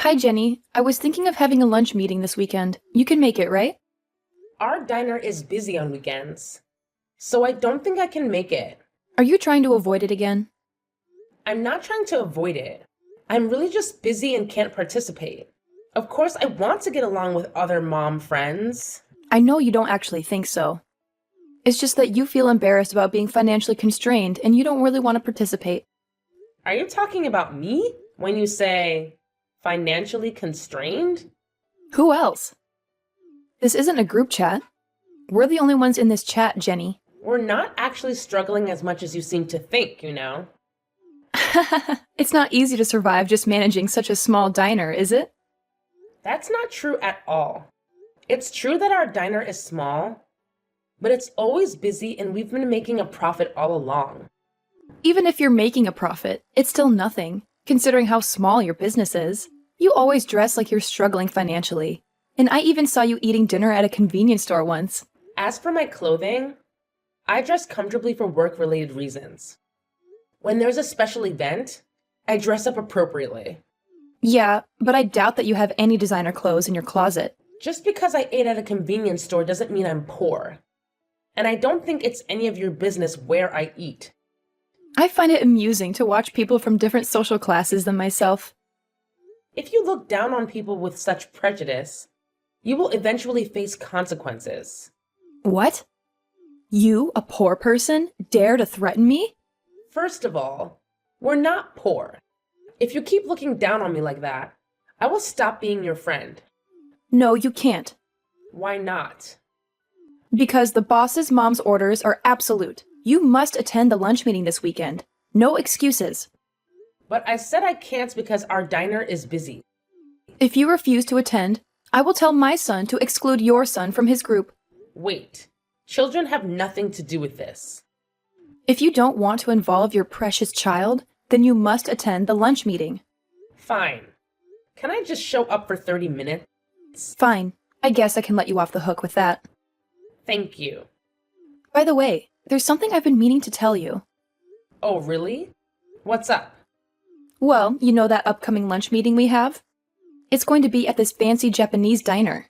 Hi, Jenny. I was thinking of having a lunch meeting this weekend. You can make it, right? Our diner is busy on weekends, so I don't think I can make it. Are you trying to avoid it again? I'm not trying to avoid it. I'm really just busy and can't participate. Of course, I want to get along with other mom friends. I know you don't actually think so. It's just that you feel embarrassed about being financially constrained and you don't really want to participate. Are you talking about me when you say financially constrained? Who else? This isn't a group chat. We're the only ones in this chat, Jenny. We're not actually struggling as much as you seem to think, you know? It's not easy to survive just managing such a small diner, is it? That's not true at all. It's true that our diner is small, but it's always busy and we've been making a profit all along. Even if you're making a profit, it's still nothing, considering how small your business is. You always dress like you're struggling financially. And I even saw you eating dinner at a convenience store once. As for my clothing, I dress comfortably for work-related reasons. When there's a special event, I dress up appropriately. Yeah, but I doubt that you have any designer clothes in your closet. Just because I ate at a convenience store doesn't mean I'm poor. And I don't think it's any of your business where I eat. I find it amusing to watch people from different social classes than myself. If you look down on people with such prejudice, you will eventually face consequences. What? You, a poor person, dare to threaten me? First of all, we're not poor. If you keep looking down on me like that, I will stop being your friend. No, you can't. Why not? Because the boss's mom's orders are absolute. You must attend the lunch meeting this weekend. No excuses. But I said I can't because our diner is busy. If you refuse to attend, I will tell my son to exclude your son from his group. Wait, children have nothing to do with this. If you don't want to involve your precious child, then you must attend the lunch meeting. Fine. Can I just show up for 30 minutes? Fine. I guess I can let you off the hook with that. Thank you. By the way, there's something I've been meaning to tell you. Oh, really? What's up? Well, you know that upcoming lunch meeting we have? It's going to be at this fancy Japanese diner.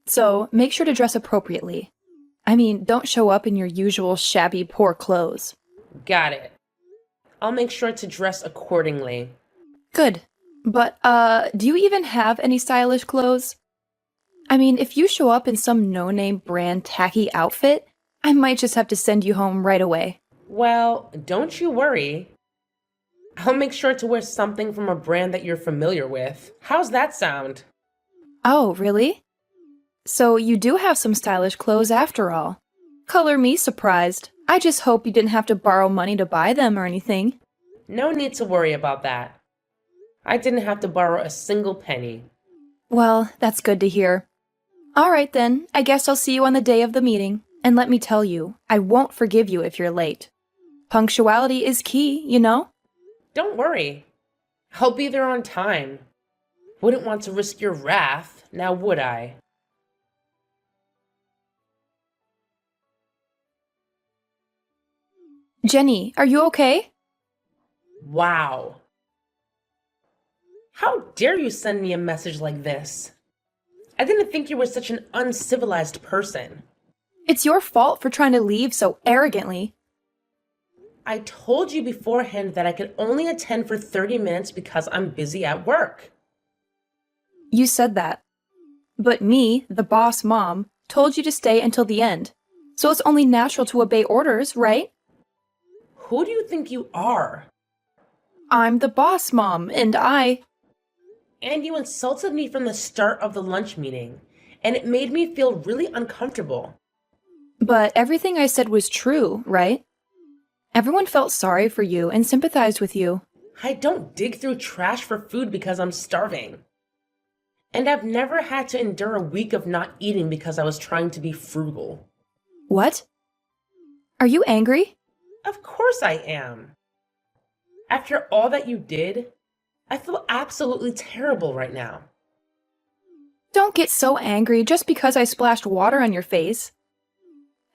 So make sure to dress appropriately. I mean, don't show up in your usual shabby, poor clothes. Got it. I'll make sure to dress accordingly. Good. But, do you even have any stylish clothes? I mean, if you show up in some no-name brand tacky outfit, I might just have to send you home right away. Well, don't you worry. I'll make sure to wear something from a brand that you're familiar with. How's that sound? Oh, really? So you do have some stylish clothes after all. Color me surprised. I just hope you didn't have to borrow money to buy them or anything. No need to worry about that. I didn't have to borrow a single penny. Well, that's good to hear. All right then, I guess I'll see you on the day of the meeting. And let me tell you, I won't forgive you if you're late. Punctuality is key, you know? Don't worry. I'll be there on time. Wouldn't want to risk your wrath, now would I? Jenny, are you okay? Wow. How dare you send me a message like this? I didn't think you were such an uncivilized person. It's your fault for trying to leave so arrogantly. I told you beforehand that I could only attend for 30 minutes because I'm busy at work. You said that. But me, the boss mom, told you to stay until the end. So it's only natural to obey orders, right? Who do you think you are? I'm the boss mom, and And you insulted me from the start of the lunch meeting, and it made me feel really uncomfortable. But everything I said was true, right? Everyone felt sorry for you and sympathized with you. I don't dig through trash for food because I'm starving. And I've never had to endure a week of not eating because I was trying to be frugal. What? Are you angry? Of course I am. After all that you did, I feel absolutely terrible right now. Don't get so angry just because I splashed water on your face.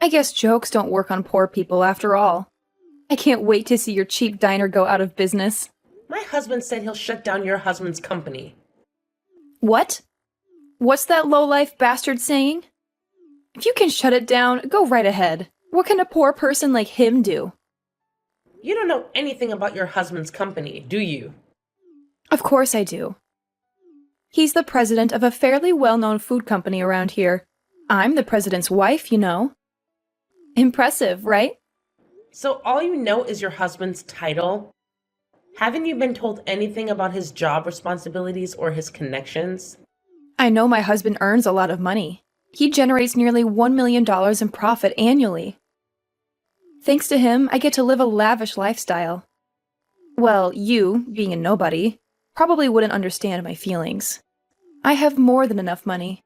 I guess jokes don't work on poor people after all. I can't wait to see your cheap diner go out of business. My husband said he'll shut down your husband's company. What? What's that low-life bastard saying? If you can shut it down, go right ahead. What can a poor person like him do? You don't know anything about your husband's company, do you? Of course I do. He's the president of a fairly well-known food company around here. I'm the president's wife, you know. Impressive, right? So all you know is your husband's title? Haven't you been told anything about his job responsibilities or his connections? I know my husband earns a lot of money. He generates nearly $1 million in profit annually. Thanks to him, I get to live a lavish lifestyle. Well, you, being a nobody, probably wouldn't understand my feelings. I have more than enough money.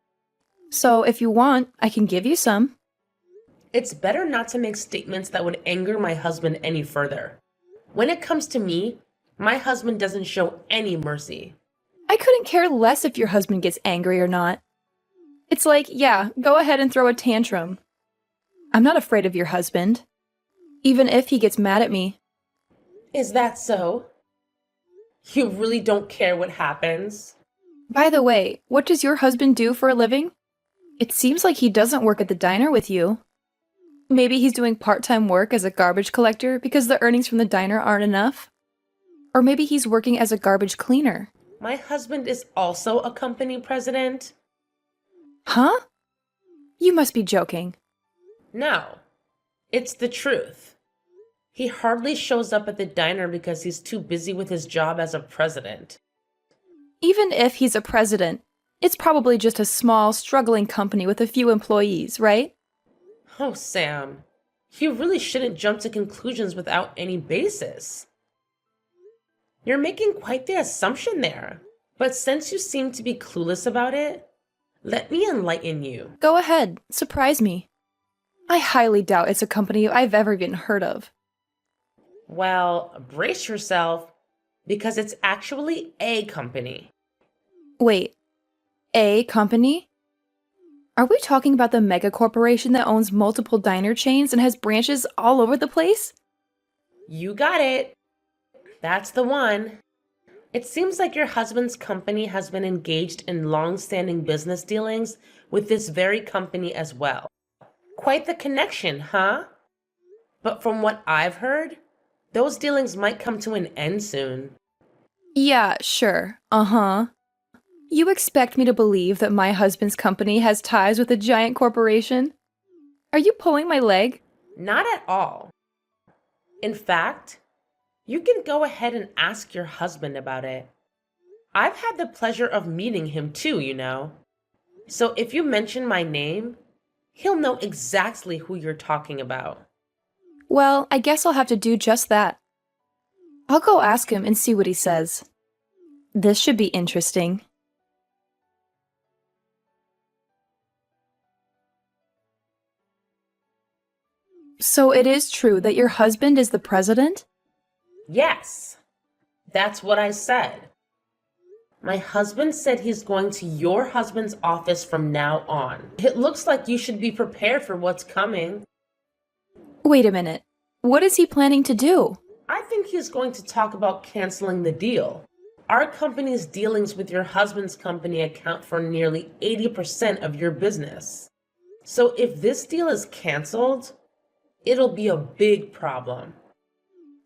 So if you want, I can give you some. It's better not to make statements that would anger my husband any further. When it comes to me, my husband doesn't show any mercy. I couldn't care less if your husband gets angry or not. It's like, yeah, go ahead and throw a tantrum. I'm not afraid of your husband, even if he gets mad at me. Is that so? You really don't care what happens? By the way, what does your husband do for a living? It seems like he doesn't work at the diner with you. Maybe he's doing part-time work as a garbage collector because the earnings from the diner aren't enough. Or maybe he's working as a garbage cleaner. My husband is also a company president? Huh? You must be joking. No, it's the truth. He hardly shows up at the diner because he's too busy with his job as a president. Even if he's a president, it's probably just a small, struggling company with a few employees, right? Oh, Sam, you really shouldn't jump to conclusions without any basis. You're making quite the assumption there. But since you seem to be clueless about it, let me enlighten you. Go ahead, surprise me. I highly doubt it's a company I've ever even heard of. Well, brace yourself, because it's actually a company. Wait, a company? Are we talking about the mega corporation that owns multiple diner chains and has branches all over the place? You got it. That's the one. It seems like your husband's company has been engaged in long-standing business dealings with this very company as well. Quite the connection, huh? But from what I've heard, those dealings might come to an end soon. Yeah, sure. Uh-huh. You expect me to believe that my husband's company has ties with a giant corporation? Are you pulling my leg? Not at all. In fact, you can go ahead and ask your husband about it. I've had the pleasure of meeting him too, you know. So if you mention my name, he'll know exactly who you're talking about. Well, I guess I'll have to do just that. I'll go ask him and see what he says. This should be interesting. So it is true that your husband is the president? Yes, that's what I said. My husband said he's going to your husband's office from now on. It looks like you should be prepared for what's coming. Wait a minute. What is he planning to do? I think he's going to talk about canceling the deal. Our company's dealings with your husband's company account for nearly 80% of your business. So if this deal is canceled, it'll be a big problem.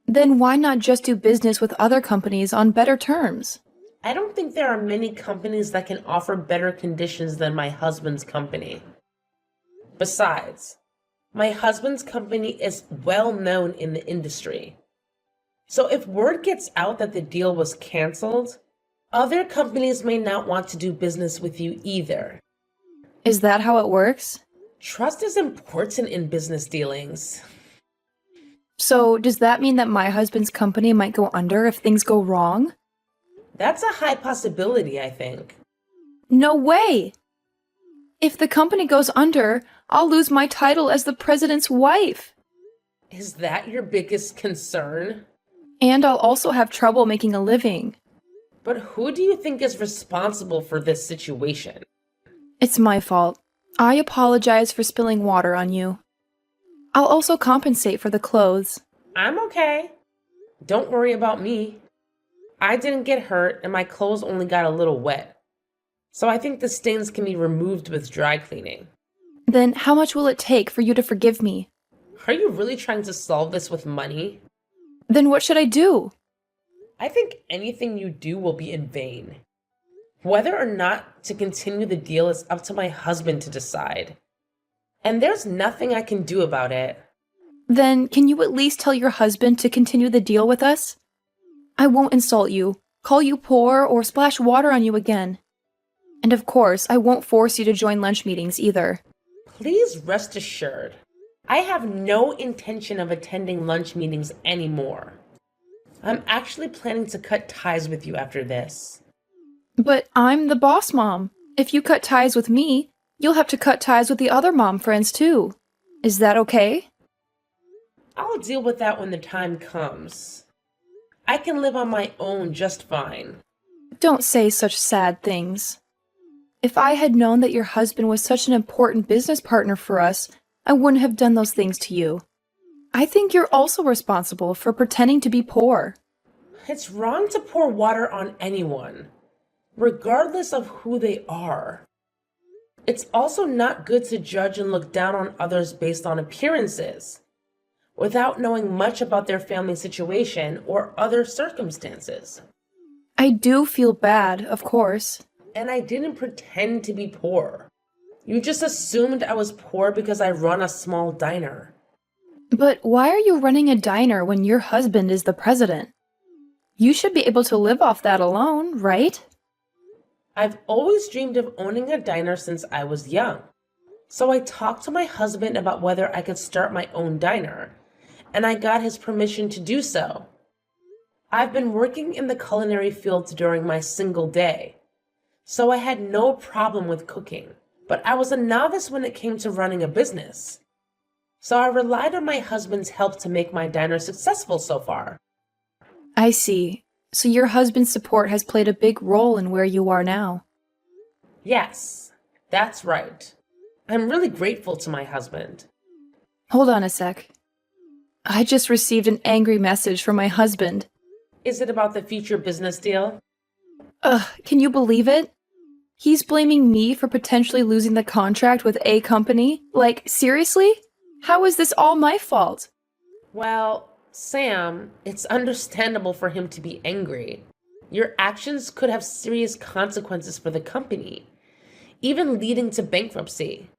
Then why not just do business with other companies on better terms? I don't think there are many companies that can offer better conditions than my husband's company. Besides, my husband's company is well known in the industry. So if word gets out that the deal was canceled, other companies may not want to do business with you either. Is that how it works? Trust is important in business dealings. So does that mean that my husband's company might go under if things go wrong? That's a high possibility, I think. No way! If the company goes under, I'll lose my title as the president's wife. Is that your biggest concern? And I'll also have trouble making a living. But who do you think is responsible for this situation? It's my fault. I apologize for spilling water on you. I'll also compensate for the clothes. I'm okay. Don't worry about me. I didn't get hurt and my clothes only got a little wet. So I think the stains can be removed with dry cleaning. Then how much will it take for you to forgive me? Are you really trying to solve this with money? Then what should I do? I think anything you do will be in vain. Whether or not to continue the deal is up to my husband to decide. And there's nothing I can do about it. Then can you at least tell your husband to continue the deal with us? I won't insult you, call you poor, or splash water on you again. And of course, I won't force you to join lunch meetings either. Please rest assured, I have no intention of attending lunch meetings anymore. I'm actually planning to cut ties with you after this. But I'm the boss mom. If you cut ties with me, you'll have to cut ties with the other mom friends too. Is that okay? I'll deal with that when the time comes. I can live on my own just fine. Don't say such sad things. If I had known that your husband was such an important business partner for us, I wouldn't have done those things to you. I think you're also responsible for pretending to be poor. It's wrong to pour water on anyone, regardless of who they are. It's also not good to judge and look down on others based on appearances, without knowing much about their family situation or other circumstances. I do feel bad, of course. And I didn't pretend to be poor. You just assumed I was poor because I run a small diner. But why are you running a diner when your husband is the president? You should be able to live off that alone, right? I've always dreamed of owning a diner since I was young. So I talked to my husband about whether I could start my own diner, and I got his permission to do so. I've been working in the culinary field during my single day, so I had no problem with cooking, but I was a novice when it came to running a business. So I relied on my husband's help to make my diner successful so far. I see. So your husband's support has played a big role in where you are now. Yes, that's right. I'm really grateful to my husband. Hold on a sec. I just received an angry message from my husband. Is it about the future business deal? Ugh, can you believe it? He's blaming me for potentially losing the contract with A company? Like, seriously? How is this all my fault? Well, Sam, it's understandable for him to be angry. Your actions could have serious consequences for the company, even leading to bankruptcy.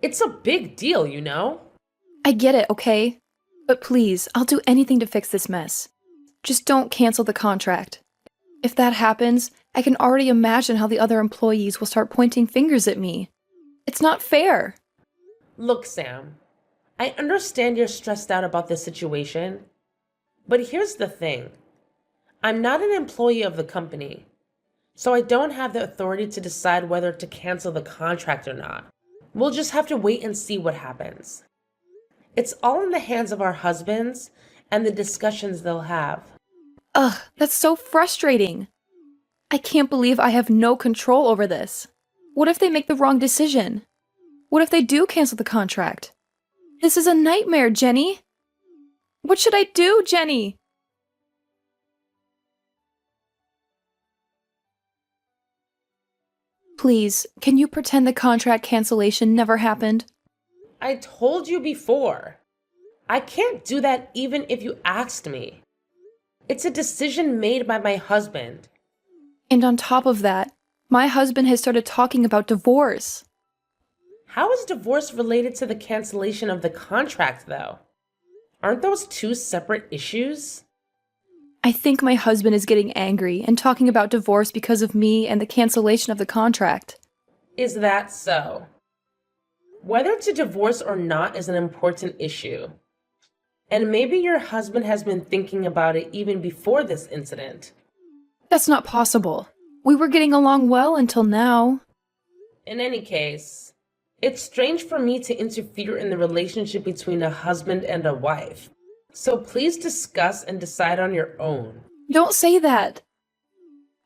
It's a big deal, you know? I get it, okay? But please, I'll do anything to fix this mess. Just don't cancel the contract. If that happens, I can already imagine how the other employees will start pointing fingers at me. It's not fair. Look, Sam, I understand you're stressed out about this situation, but here's the thing. I'm not an employee of the company, so I don't have the authority to decide whether to cancel the contract or not. We'll just have to wait and see what happens. It's all in the hands of our husbands and the discussions they'll have. Ugh, that's so frustrating. I can't believe I have no control over this. What if they make the wrong decision? What if they do cancel the contract? This is a nightmare, Jenny. What should I do, Jenny? Please, can you pretend the contract cancellation never happened? I told you before. I can't do that even if you asked me. It's a decision made by my husband. And on top of that, my husband has started talking about divorce. How is divorce related to the cancellation of the contract, though? Aren't those two separate issues? I think my husband is getting angry and talking about divorce because of me and the cancellation of the contract. Is that so? Whether to divorce or not is an important issue. And maybe your husband has been thinking about it even before this incident. That's not possible. We were getting along well until now. In any case, it's strange for me to interfere in the relationship between a husband and a wife. So please discuss and decide on your own. Don't say that.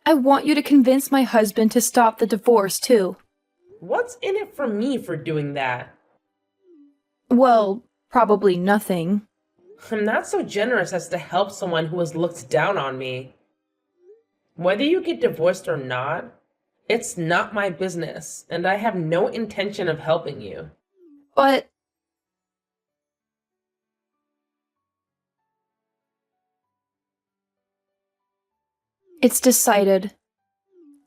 I want you to convince my husband to stop the divorce, too. What's in it for me for doing that? Well, probably nothing. I'm not so generous as to help someone who has looked down on me. Whether you get divorced or not, It's not my business, and I have no intention of helping you. But it's decided.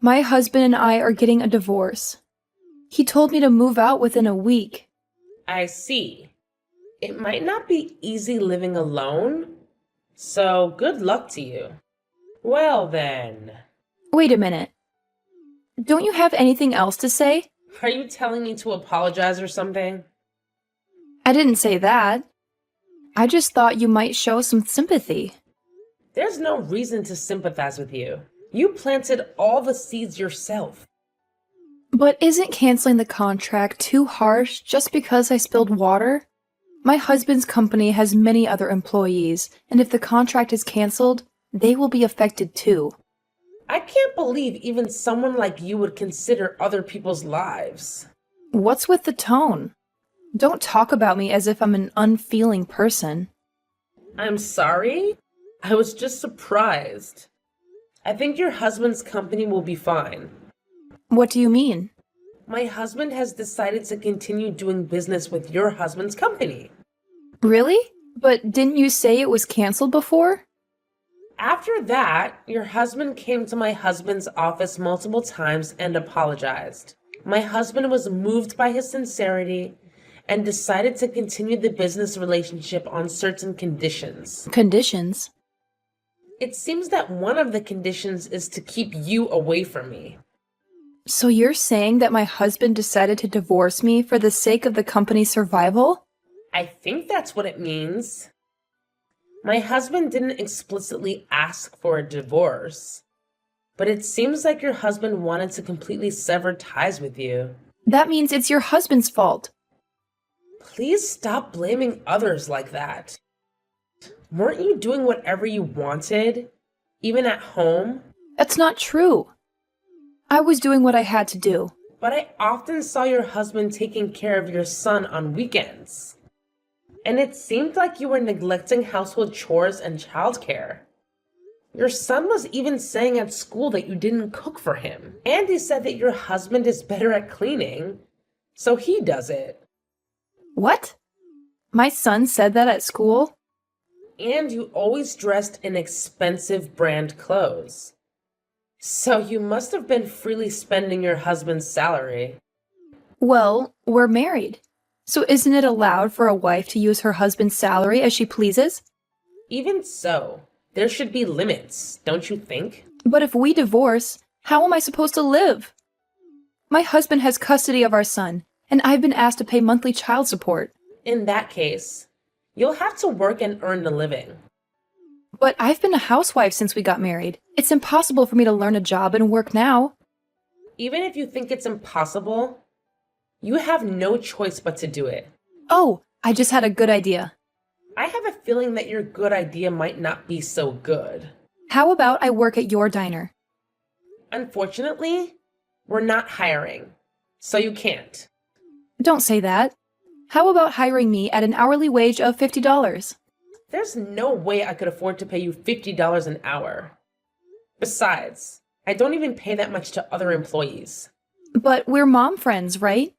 My husband and I are getting a divorce. He told me to move out within a week. I see. It might not be easy living alone, so good luck to you. Well then, Wait a minute. Don't you have anything else to say? are you telling me to apologize or something? I didn't say that. I just thought you might show some sympathy. There's no reason to sympathize with you. You planted all the seeds yourself. But isn't canceling the contract too harsh just because I spilled water? My husband's company has many other employees, and if the contract is canceled, they will be affected too. I can't believe even someone like you would consider other people's lives. What's with the tone? Don't talk about me as if I'm an unfeeling person. I'm sorry? I was just surprised. I think your husband's company will be fine. What do you mean? My husband has decided to continue doing business with your husband's company. Really? But didn't you say it was canceled before? After that, your husband came to my husband's office multiple times and apologized. My husband was moved by his sincerity and decided to continue the business relationship on certain conditions. Conditions? It seems that one of the conditions is to keep you away from me. So you're saying that my husband decided to divorce me for the sake of the company's survival? I think that's what it means. My husband didn't explicitly ask for a divorce, but it seems like your husband wanted to completely sever ties with you. That means it's your husband's fault. Please stop blaming others like that. Weren't you doing whatever you wanted, even at home? That's not true. I was doing what I had to do. But I often saw your husband taking care of your son on weekends. And it seemed like you were neglecting household chores and childcare. Your son was even saying at school that you didn't cook for him. And he said that your husband is better at cleaning, so he does it. What? My son said that at school? And you always dressed in expensive brand clothes. So you must have been freely spending your husband's salary. Well, we're married. So isn't it allowed for a wife to use her husband's salary as she pleases? Even so, there should be limits, don't you think? But if we divorce, how am I supposed to live? My husband has custody of our son, and I've been asked to pay monthly child support. In that case, you'll have to work and earn a living. But I've been a housewife since we got married. It's impossible for me to learn a job and work now. Even if you think it's impossible, you have no choice but to do it. Oh, I just had a good idea. I have a feeling that your good idea might not be so good. How about I work at your diner? Unfortunately, we're not hiring, so you can't. Don't say that. How about hiring me at an hourly wage of $50? There's no way I could afford to pay you $50 an hour. Besides, I don't even pay that much to other employees. But we're mom friends, right?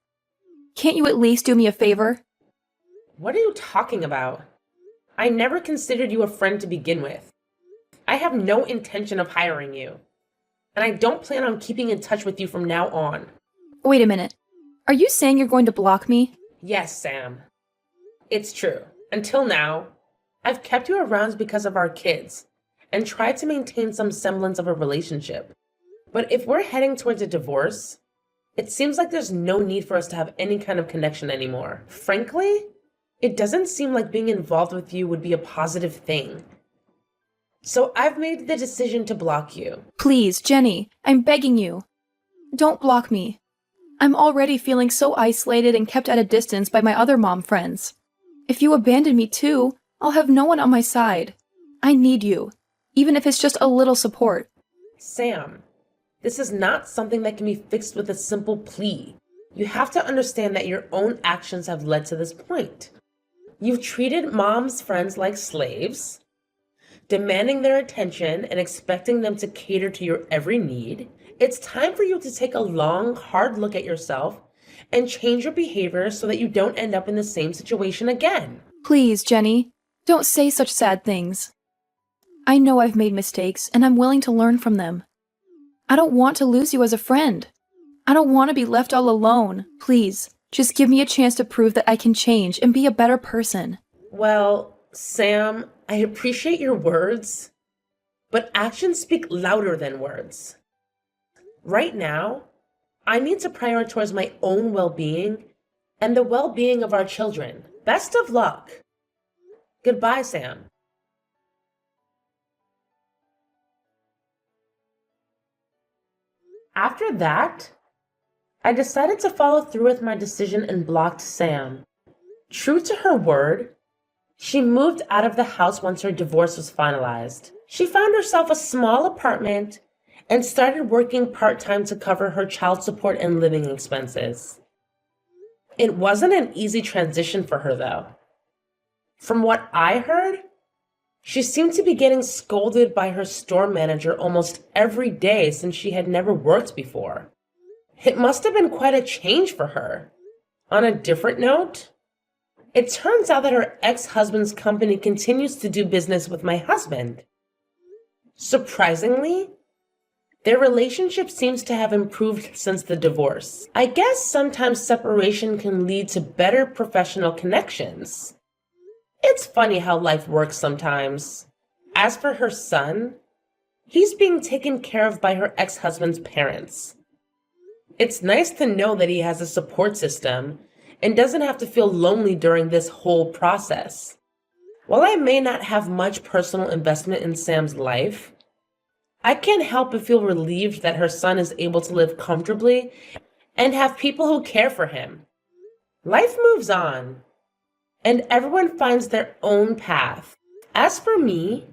Can't you at least do me a favor? What are you talking about? I never considered you a friend to begin with. I have no intention of hiring you, and I don't plan on keeping in touch with you from now on. Wait a minute. Are you saying you're going to block me? Yes, Sam. It's true. Until now, I've kept you around because of our kids and tried to maintain some semblance of a relationship. But if we're heading towards a divorce, it seems like there's no need for us to have any kind of connection anymore. Frankly, it doesn't seem like being involved with you would be a positive thing. So I've made the decision to block you. Please, Jenny, I'm begging you. Don't block me. I'm already feeling so isolated and kept at a distance by my other mom friends. If you abandon me too, I'll have no one on my side. I need you, even if it's just a little support. Sam, this is not something that can be fixed with a simple plea. You have to understand that your own actions have led to this point. You've treated mom's friends like slaves, demanding their attention and expecting them to cater to your every need, It's time for you to take a long, hard look at yourself and change your behavior so that you don't end up in the same situation again. Please, Jenny, don't say such sad things. I know I've made mistakes, and I'm willing to learn from them. I don't want to lose you as a friend. I don't want to be left all alone. Please, just give me a chance to prove that I can change and be a better person. Well, Sam, I appreciate your words, but actions speak louder than words. Right now, I need to prioritize my own well-being and the well-being of our children. Best of luck. Goodbye, Sam. After that, I decided to follow through with my decision and blocked Sam. True to her word, she moved out of the house once her divorce was finalized. She found herself a small apartment and started working part-time to cover her child support and living expenses. It wasn't an easy transition for her, though. From what I heard, she seemed to be getting scolded by her store manager almost every day since she had never worked before. It must have been quite a change for her. On a different note, it turns out that her ex-husband's company continues to do business with my husband. Surprisingly, their relationship seems to have improved since the divorce. I guess sometimes separation can lead to better professional connections. It's funny how life works sometimes. As for her son, he's being taken care of by her ex-husband's parents. It's nice to know that he has a support system and doesn't have to feel lonely during this whole process. While I may not have much personal investment in Sam's life, I can't help but feel relieved that her son is able to live comfortably and have people who care for him. Life moves on, and everyone finds their own path. As for me,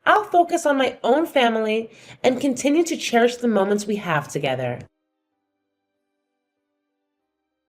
I'll focus on my own family and continue to cherish the moments we have together.